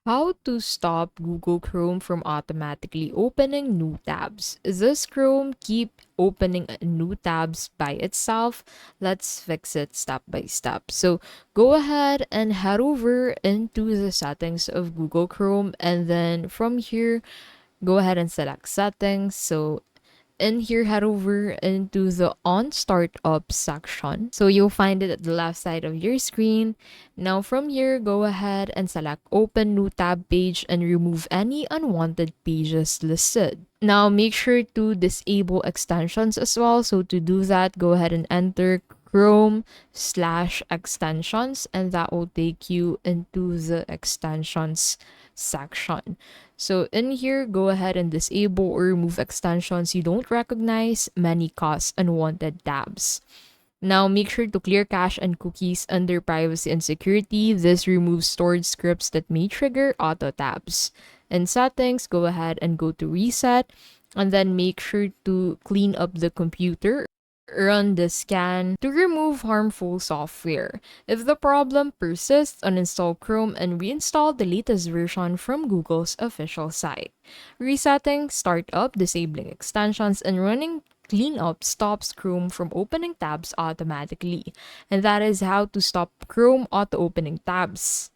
How to stop Google Chrome from automatically opening new tabs. Does Chrome keep opening new tabs by itself? Let's fix it step by step. So go ahead and head over into the settings of Google Chrome, and then from here, go ahead and select settings. So in here, head over into the on startup section. So you'll find it at the left side of your screen. Now from here, go ahead and select open new tab page and remove any unwanted pages listed. Now make sure to disable extensions as well. So to do that, go ahead and enter Chrome/extensions, and that will take you into the extensions section. So in here, go ahead and disable or remove extensions you don't recognize. Many cause unwanted tabs. Now make sure to clear cache and cookies under privacy and security. This removes stored scripts that may trigger auto tabs. In settings, go ahead and go to reset, and then make sure to clean up the computer. Run the scan to remove harmful software. If the problem persists, uninstall Chrome and reinstall the latest version from Google's official site. Resetting, startup, disabling extensions, and running cleanup stops Chrome from opening tabs automatically. And that is how to stop Chrome auto opening tabs.